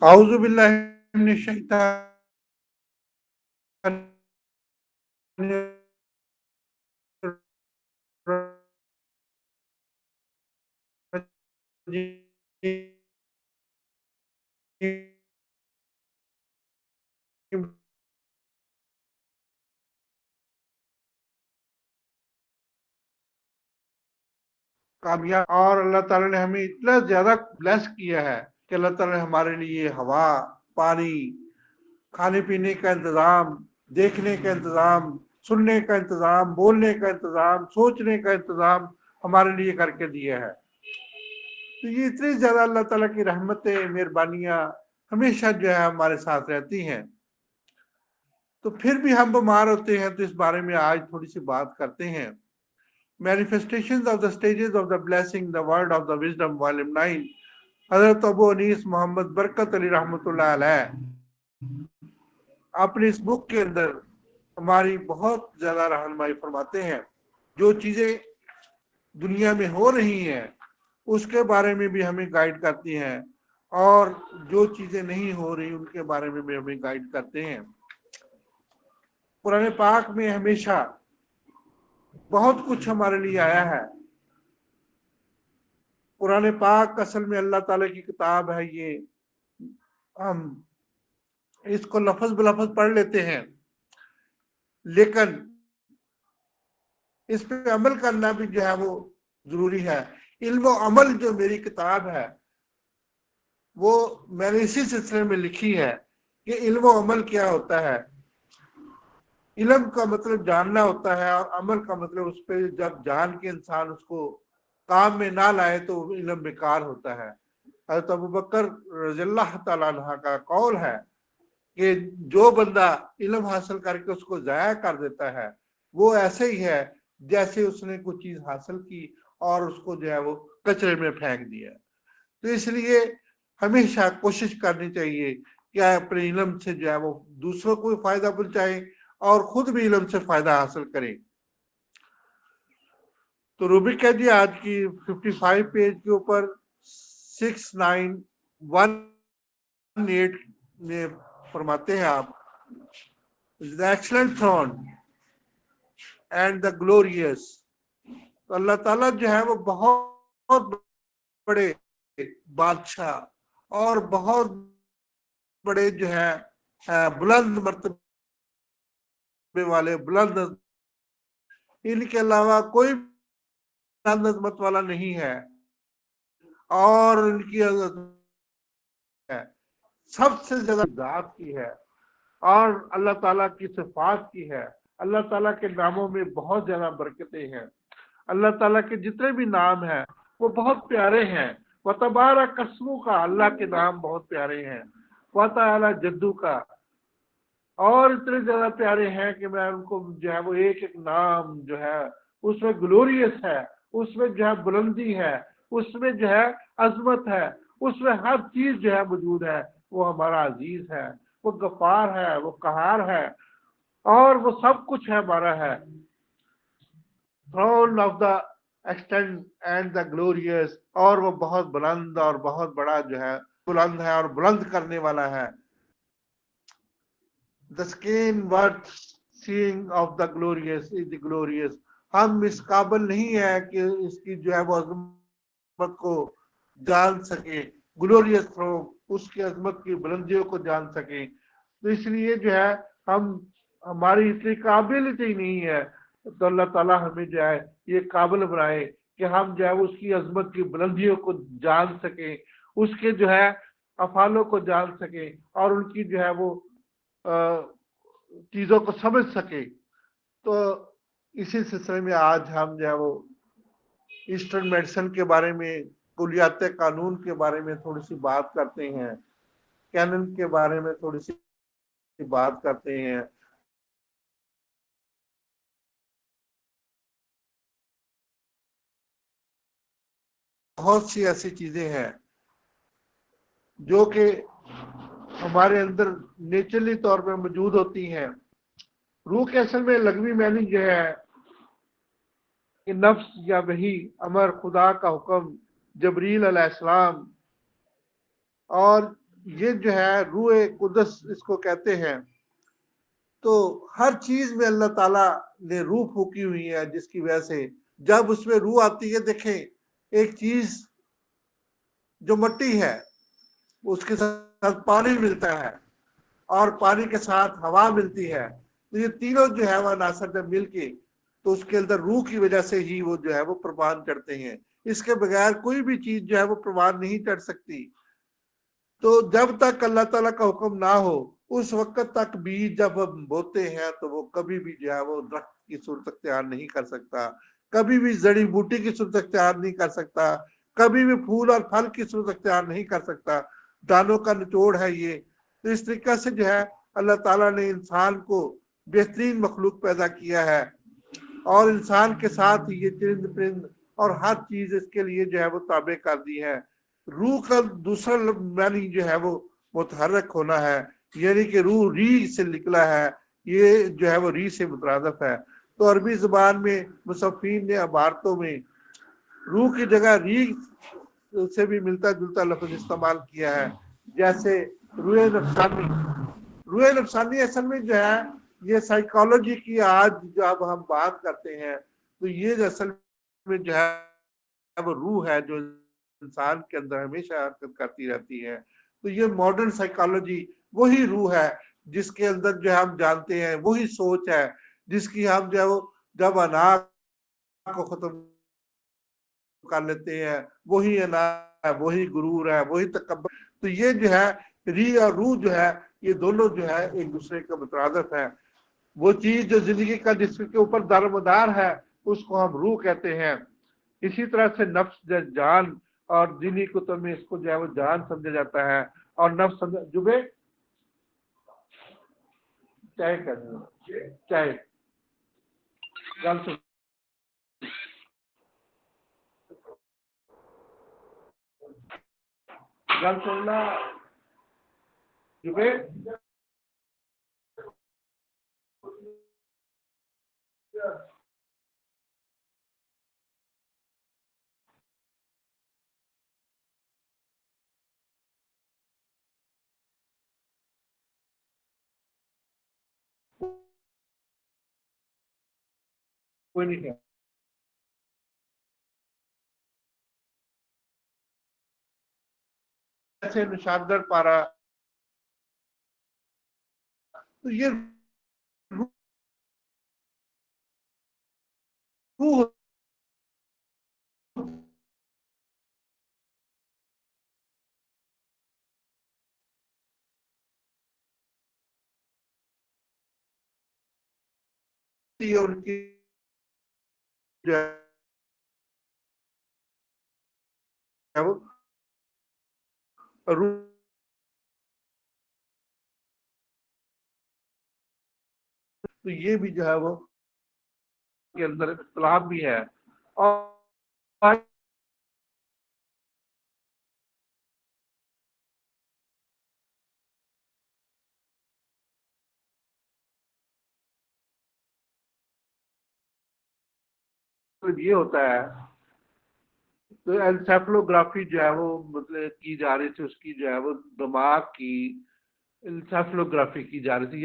اعوذ باللہ من الشیطان کامیاب، اور اللہ تعالیٰ نے ہمیں اتنا زیادہ بلیس کیا ہے کہ اللہ تعالیٰ نے ہمارے لیے ہوا، پانی، کھانے پینے کا انتظام، دیکھنے کا انتظام، سننے کا انتظام، بولنے کا انتظام، سوچنے کا انتظام ہمارے لیے کر کے دیا ہے۔ تو یہ اتنی زیادہ اللہ تعالیٰ کی رحمتیں، مہربانیاں ہمیشہ جو ہے ہمارے ساتھ رہتی ہیں۔ تو پھر بھی ہم بیمار ہوتے ہیں، تو اس بارے میں آج تھوڑی سی بات کرتے ہیں۔ Manifestations of the stages of the blessing, the word of the wisdom, volume 9، حضرت ابو انیس محمد برکت علی رحمۃ اللہ علیہ اپنی اس بک کے اندر ہماری بہت زیادہ رہنمائی فرماتے ہیں۔ جو چیزیں دنیا میں ہو رہی ہیں اس کے بارے میں بھی ہمیں گائیڈ کرتی ہیں، اور جو چیزیں نہیں ہو رہی ان کے بارے میں بھی ہمیں گائیڈ کرتے ہیں۔ قرآن پاک میں ہمیشہ بہت کچھ ہمارے لیے آیا ہے۔ قرآن پاک اصل میں اللہ تعالیٰ کی کتاب ہے۔ یہ ہم اس کو لفظ بلفظ پڑھ لیتے ہیں، لیکن اس پہ عمل کرنا بھی جو ہے وہ ضروری ہے۔ علم و عمل جو میری کتاب ہے وہ میں نے اسی سلسلے میں لکھی ہے کہ علم و عمل کیا ہوتا ہے۔ علم کا مطلب جاننا ہوتا ہے، اور عمل کا مطلب اس پہ جب جان کے انسان اس کو کام میں نہ لائے تو علم بیکار ہوتا ہے۔ حضرت ابوبکر رضی اللہ تعالیٰ عنہ کا قول ہے کہ جو بندہ علم حاصل کر کے اس کو ضائع کر دیتا ہے وہ ایسے ہی ہے جیسے اس نے کوئی چیز حاصل کی اور اس کو جو ہے وہ کچرے میں پھینک دیا۔ تو اس لیے ہمیشہ کوشش کرنی چاہیے کہ اپنے علم سے جو ہے وہ دوسروں کو بھی فائدہ پہنچائے اور خود بھی علم سے فائدہ حاصل کریں۔ تو روبک ہے جی آج کی 55 پیج کے اوپر 6918 میں فرماتے ہیں آپ، The excellent throne and the glorious۔ تو اللہ تعالیٰ جو ہے وہ بہت بڑے بادشاہ اور بہت بڑے جو ہے بلند مرتبے والے، بلند، ان کے علاوہ کوئی بلند عظمت والا نہیں ہے، اور ان کی عظمت ہے سب سے زیادہ ذات کی ہے، اور اللہ تعالیٰ کی صفات کی ہے۔ اللہ تعالیٰ کے ناموں میں بہت زیادہ برکتیں ہیں۔ اللہ تعالیٰ کے جتنے بھی نام ہیں وہ بہت پیارے ہیں۔ وَتَبَارَكَ اسْمُكَ، اللہ کے نام بہت پیارے ہیں۔ وَتَعَالَى جَدُّكَ، اور اتنے زیادہ پیارے ہیں کہ میں ان کو جو ہے وہ ایک ایک نام جو ہے اس میں گلوریس ہے، اس میں جو ہے بلندی ہے، اس میں جو ہے عظمت ہے، اس میں ہر چیز جو ہے موجود ہے۔ وہ ہمارا عزیز ہے، وہ غفار ہے، وہ قہار ہے، اور وہ سب کچھ ہے ہمارا ہے۔ throne of the extent and the glorious، اور وہ بہت بلند اور بہت بڑا جو ہے بلند ہے اور بلند کرنے والا ہے۔ The skin what seeing of the glorious is the glorious۔ ہم اس قابل نہیں ہے کہ اس کی جو ہے وہ عظمت کو جان سکیں، گلوریس تھرون، اس کی عظمت کی بلندیوں کو جان سکیں۔ تو اس لیے جو ہے ہماری اتنی قابلیت ہی نہیں ہے، تو اللہ تعالیٰ ہمیں جو ہے یہ قابل بنائے کہ ہم جو ہے اس کی عظمت کی بلندیوں کو جان سکیں، اس کے جو ہے افعالوں کو جان سکیں، اور ان کی جو ہے وہ چیزوں کو سمجھ سکے۔ تو اسی سلسلے میں آج ہم جو ہے وہ ایسٹرن میڈیسن کے بارے میں، کلیات قانون کے بارے میں تھوڑی سی بات کرتے ہیں، کینن کے بارے میں تھوڑی سی بات کرتے ہیں۔ بہت سی ایسی چیزیں ہیں جو کہ ہمارے اندر نیچرلی طور پہ موجود ہوتی ہیں۔ روح کے اصل میں لغوی معنی جو ہے کہ نفس یا وحی، امر، خدا کا حکم، جبریل علیہ السلام، اور یہ جو ہے روح قدس اس کو کہتے ہیں. تو ہر چیز میں اللہ تعالیٰ نے روح پھونکی ہوئی ہے، جس کی وجہ سے جب اس میں روح آتی ہے، دیکھیں ایک چیز جو مٹی ہے اس کے ساتھ پانی ملتا ہے اور پانی کے ساتھ ہوا ملتی ہے، تو یہ تینوں جو ہے وہ عناصر جب مل کے تو اس کے اندر روح کی وجہ سے ہی وہ جو ہے وہ پروان چڑھتے ہیں. اس کے بغیر کوئی بھی چیز جو ہے وہ پروان نہیں چڑھ سکتی. تو جب تک اللہ تعالیٰ کا حکم نہ ہو اس وقت تک بیج جب ہم بوتے ہیں تو وہ کبھی بھی جو ہے وہ درخت کی صورت اختیار نہیں کر سکتا، کبھی بھی جڑی بوٹی کی صورت اختیار نہیں کر سکتا، کبھی بھی پھول اور پھل کی صورت اختیار نہیں کر سکتا. دانوں کا نچوڑ ہے یہ. تو اس طریقے سے جو ہے اللہ تعالیٰ نے انسان کو بہترین مخلوق پیدا کیا ہے، اور انسان کے ساتھ یہ چرند پرند اور ہر چیز اس کے لیے جو ہے وہ تابع کر دی ہے. روح کا دوسرا معنی جو ہے وہ متحرک ہونا ہے، یعنی کہ روح ری سے نکلا ہے، یہ جو ہے وہ ری سے مترادف ہے. تو عربی زبان میں مصنفین نے عبارتوں میں روح کی جگہ ری سے بھی ملتا جلتا لفظ استعمال کیا ہے، جیسے روح نفسانی. روح نفسانی اصل میں جو ہے یہ سائیکالوجی کی آج جب ہم بات کرتے ہیں تو یہ اصل میں جو ہے وہ روح ہے جو انسان کے اندر ہمیشہ حرکت کرتی رہتی ہے. تو یہ ماڈرن سائیکالوجی وہی روح ہے جس کے اندر جو ہم جانتے ہیں، وہی سوچ ہے جس کی ہم جو ہے وہ جب انا کو ختم کر لیتے ہیں، وہی انا ہے، وہی غرور ہے، وہی تکبر. تو یہ جو ہے ری اور روح جو ہے یہ دونوں جو ہے ایک دوسرے کا مترادف ہے. وہ چیز جو زندگی کا جس کے اوپر دار مدار ہے اس کو ہم روح کہتے ہیں. اسی طرح سے نفس جان اور دینی کتب میں اس کو جو ہے وہ جان سمجھا جاتا ہے، اور نفس سمجھا جبے چاہے کہتے چاہے گل سن گل سننا جبے کوئی نہیں ہے. ایسے نشاندر پارا تو یہ روح ہوتی ہے ان کی جو ہے وہ روح تو یہ بھی جو ہے وہ کے اندر اختلاف بھی ہے. اور یہ ہوتا ہے تو انسیفلوگرافی جو ہے وہ مطلب کی جا رہی تھی، اس کی جو ہے وہ دماغ کی انسیفلوگرافی کی جا رہی تھی.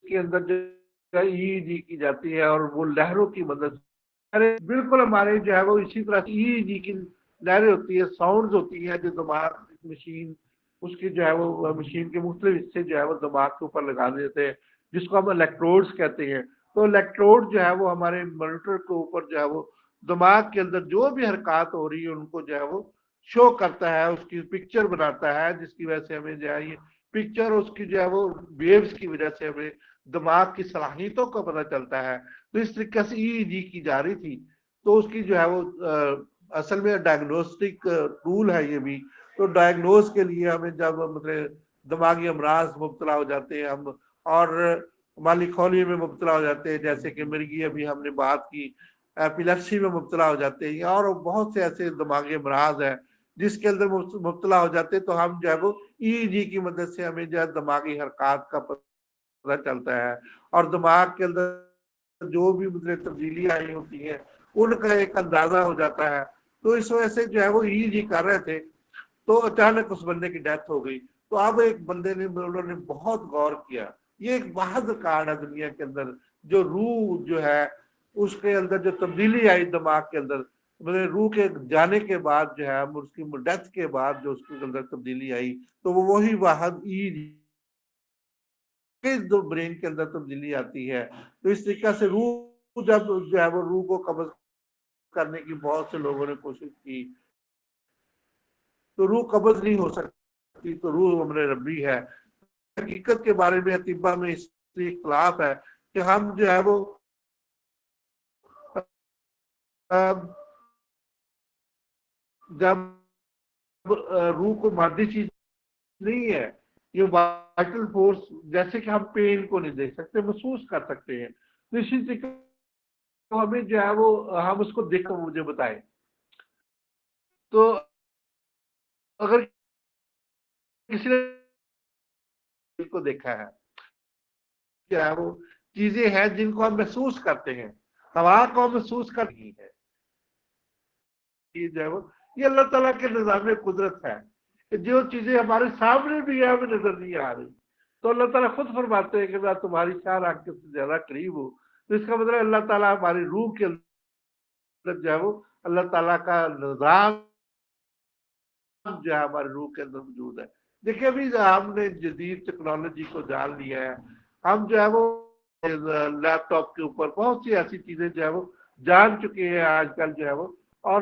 کے اندر جو ای جی کی جاتی ہے اور وہ لہروں کی مدد بالکل ہمارے جو ہے وہ اسی طرح ای جی کی لہریں ہوتی ہے، ساؤنڈز ہوتی ہیں جو دماغ مشین اس کی جو ہے وہ مشین کے مختلف حصے جو ہے وہ دماغ کے اوپر لگا دیتے ہیں جس کو ہم الیکٹروڈز کہتے ہیں. تو الیکٹروڈ جو ہے وہ ہمارے مانیٹر کے اوپر جو ہے وہ دماغ کے اندر جو بھی حرکات ہو رہی ہے ان کو جو ہے وہ شو کرتا ہے، اس کی پکچر بناتا ہے، جس کی وجہ سے ہمیں جو ہے یہ پکچر اس کی جو ہے وہ ویوز کی وجہ سے ہمیں دماغ کی صلاحیتوں کا پتہ چلتا ہے. تو اس طریقے سے ای جی کی جا رہی تھی. تو اس کی جو ہے وہ اصل میں ڈائگنوسٹک ٹول ہے یہ بھی. تو ڈائگنوز کے لیے ہمیں جب مطلب دماغی امراض مبتلا ہو جاتے ہیں ہم، اور مالی خولی میں مبتلا ہو جاتے ہیں، جیسے کہ مرگی ابھی ہم نے بات کی، ایپیلیپسی میں مبتلا ہو جاتے ہیں، اور بہت سے ایسے دماغی امراض ہیں جس کے اندر مبتلا ہو جاتے تو ہم جو ہے وہ EEG کی مدد سے ہمیں جو ہے دماغی حرکات کا پتہ چلتا ہے، اور دماغ کے اندر جو بھی مطلب تبدیلیاں آئی ہوتی ہیں ان کا ایک اندازہ ہو جاتا ہے۔ تو اس وجہ سے جو ہے وہ EEG کر رہے تھے تو اچانک اس بندے کی ڈیتھ ہو گئی۔ تو اب ایک بندے نے انہوں نے بہت غور کیا، یہ ایک بہادر کارڈ ہے دنیا کے اندر، جو روح جو ہے اس کے اندر جو تبدیلی آئی دماغ کے اندر، مطلب روح کے جانے کے بعد جو ہے اس کی ڈیتھ کے بعد جو اس کے اندر تبدیلی آئی، تو وہ وہی واحد جو برین کے اندر تبدیلی آتی ہے۔ تو اس طریقے سے روح جب جو ہے وہ روح کو قبض کرنے کی بہت سے لوگوں نے کوشش کی تو روح قبض نہیں ہو سکتی، تو روح امر ربی ہے۔ حقیقت کے بارے میں اطباء میں اس سے اختلاف ہے کہ ہم جو ہے وہ جب روح کو مادی چیز نہیں ہے، یہ وائٹل فورس، جیسے کہ ہم پین کو نہیں دیکھ سکتے، محسوس کر سکتے ہیں، تو اسی طریقے ہمیں جو ہے وہ ہم اس کو دیکھ کر مجھے بتائیں۔ تو اگر کسی نے کو دیکھا ہے کیا ہے وہ چیزیں ہیں جن کو ہم محسوس کرتے ہیں، ہوا کو ہم محسوس کر رہی ہے، یہ جو ہے وہ یہ اللہ تعالیٰ کے نظام قدرت ہے کہ جو چیزیں ہمارے سامنے بھی ہیں ہمیں نظر نہیں آ رہی، تو اللہ تعالیٰ خود فرماتے ہیں کہ میں تمہاری 4 آنکھوں سے زیادہ قریب ہوں۔ تو اس کا مطلب اللہ تعالیٰ ہماری روح کے اندر جو ہے وہ اللہ تعالیٰ کا نظام جو ہے ہمارے روح کے اندر موجود ہے۔ دیکھیں ابھی ہم نے جدید ٹیکنالوجی کو جان لیا ہے، ہم جو ہے وہ لیپ ٹاپ کے اوپر بہت سی ایسی چیزیں جو ہے وہ جان چکے ہیں آج کل جو ہے وہ، اور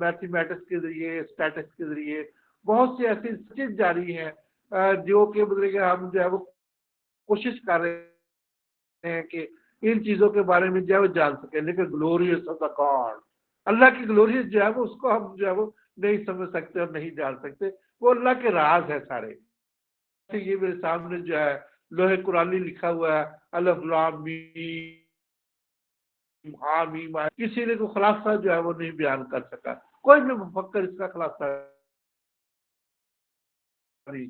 میتھمیٹکس کے ذریعے، اسٹیٹکس کے ذریعے بہت سی ایسی چیز جاری ہیں جو کہ مطلب کہ ہم جو ہے وہ کوشش کر رہے ہیں کہ ان چیزوں کے بارے میں جو ہے وہ جان سکیں، لیکن گلوریس آف دا گاڈ، اللہ کی گلوریس جو ہے وہ اس کو ہم جو ہے وہ نہیں سمجھ سکتے اور نہیں جان سکتے، وہ اللہ کے راز ہے سارے۔ یہ میرے سامنے جو ہے لوہے قرآنی لکھا ہوا ہے الف لام میم حامیم، کسی نے کوئی خلاصہ جو ہے وہ نہیں بیان کر سکا، کوئی بھی مفکر اس کا خلاصہ نہیں۔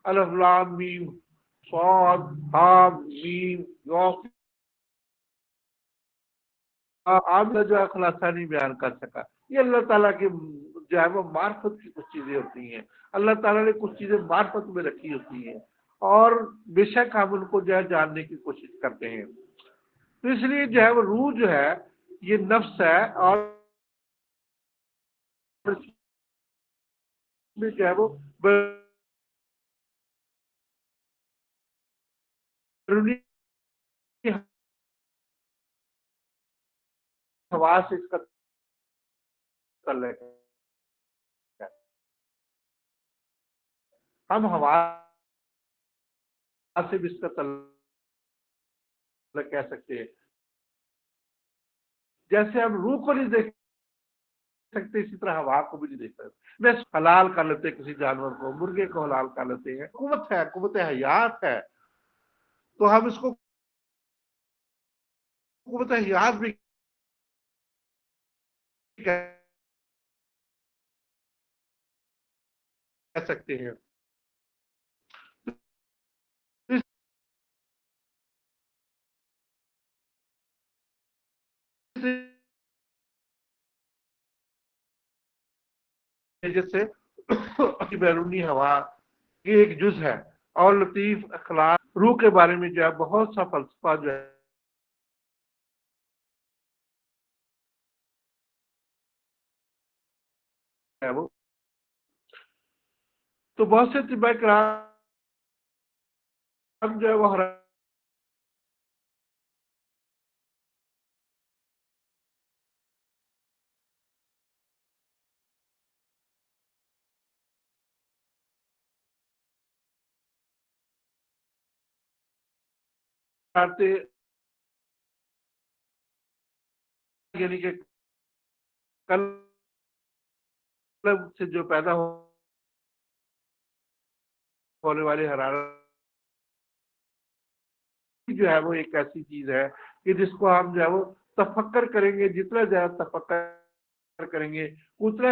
الف لام میم صاد حام میم جو ہے خلاصہ نہیں بیان کر سکا۔ یہ اللہ تعالیٰ کی جو ہے وہ معرفت کی کچھ چیزیں ہوتی ہیں، اللہ تعالیٰ نے کچھ چیزیں معرفت میں رکھی ہوتی ہیں، اور بے شک ہم ان کو جو ہے جاننے کی کوشش کرتے ہیں۔ تو اس لیے جو ہے وہ روح جو ہے یہ نفس ہے، اور جو ہے وہ بیرونی ہوا سے اس کا تعلق ہے، ہم ہوا سے بھی اس کا تعلق کہہ سکتے ہیں۔ جیسے ہم روح کو نہیں دیکھ سکتے اسی طرح ہوا کو بھی نہیں دیکھ سکتے۔ میں حلال کر لیتے کسی جانور کو، مرغے کو حلال کر لیتے ہیں، قوت ہے، قوت حیات ہے، تو ہم اس کو قوت حیات بھی کہہ سکتے ہیں۔ جیسے بیرونی ہوا یہ ایک جز ہے، اور لطیف اخلاق روح کے بارے میں جو ہے بہت سا فلسفہ جو ہے وہ، تو بہت سے طباء کرام جو ہے وہ حرارتے یعنی کہ قلب سے جو پیدا ہونے والی حرارت جو ہے وہ ایک ایسی چیز ہے کہ جس کو ہم جو ہے وہ تفکر کریں گے، جتنا زیادہ تفکر کریں گے اتنا